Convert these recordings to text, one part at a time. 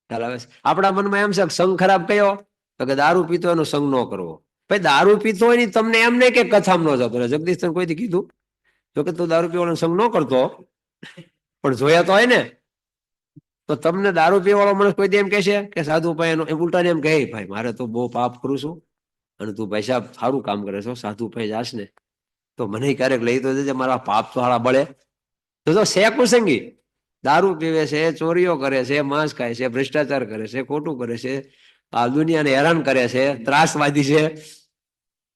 ખ્યાલ આવે છે? આપણા મનમાં એમ છે કે સંગ ખરાબ કયો, તો કે દારૂ પીતો એનો સંગ ન કરવો. ભાઈ દારૂ પીતો હોય ને તમને એમ નહીં કે કથામાં ન જતો. જગદીશ તને કોઈથી કીધું જો કે તું દારૂ પીવાનો સંગ ન કરતો, પણ જોયા તો હોય ને. તો તમને દારૂ પીવાળો માણસ કોઈ એમ કહેશે કે સાધુ ભાઈ એનો ઉલટાને એમ કહે ભાઈ મારે તો બહુ પાપ કરું છું અને તું ભાઈ સાહેબ સારું કામ કરે છો, સાધુ ભાઈ જાશ ને તો મને ક્યારેક લઈ તો જજે, મારા પાપ તો હાળા બળે. તો છે કુસંગી, દારૂ પીવે છે, ચોરીઓ કરે છે, માંસ ખાય છે, ભ્રષ્ટાચાર કરે છે, ખોટું કરે છે, આ દુનિયાને હેરાન કરે છે, ત્રાસવાદી છે.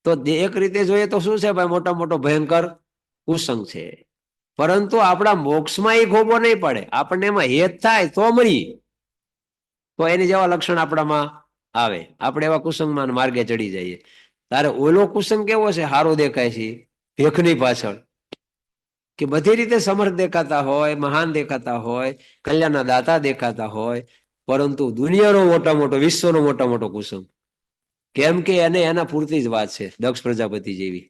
તો એક રીતે જોઈએ તો શું છે ભાઈ, મોટા મોટો ભયંકર કુસંગ છે. પરંતુ આપણા મોક્ષમાં એ ખોબો નહીં પડે, આપણને એમાં હેત થાય તો મળી, તો એની જેવા લક્ષણ આપણામાં આવે, આપણે એવા કુસંગમાં માર્ગે ચડી જઈએ. તારે ઓલો કુસંગ કેવો છે, સારો દેખાય છે ભેખની પાછળ, કે બધી રીતે સમર્થ દેખાતા હોય, મહાન દેખાતા હોય, કલ્યાણના દાતા દેખાતા હોય, પરંતુ દુનિયાનો મોટા મોટો, વિશ્વનો મોટા મોટો કુસંગ. કેમ કે એને એના પૂરતી જ વાત છે, દક્ષ પ્રજાપતિ જેવી.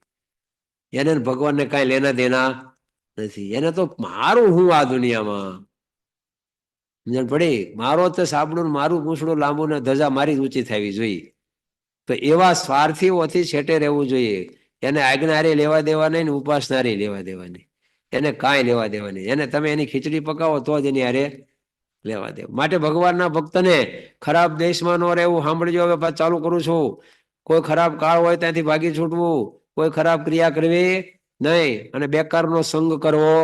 એને ભગવાનને કાંઈ લેના દેના નથી. એને તો મારું હું આ દુનિયામાં સમજણ પડી, મારો તો સાબડું મારું પૂંછડું લાંબુ ને ધજા મારી જ ઊંચી થવી જોઈએ. તો એવા સ્વાર્થીઓથી છેટે રહેવું જોઈએ. એને આજ્ઞારી લેવા દેવા નહીં ને ઉપાસનારી લેવા દેવાની, એને કાંઈ લેવા દેવાની. એને તમે એની ખીચડી પકાવો તો જ એની હારે લેવા દેવું. માટે ભગવાનના ભક્તને ખરાબ દેશમાં ન રહેવું. સાંભળજો, હવે ચાલુ કરું છું. કોઈ ખરાબ કાળ હોય ત્યાંથી ભાગી છૂટવું, કોઈ ખરાબ ક્રિયા કરવી નહીં, અને બેકારનો સંગ કરવો.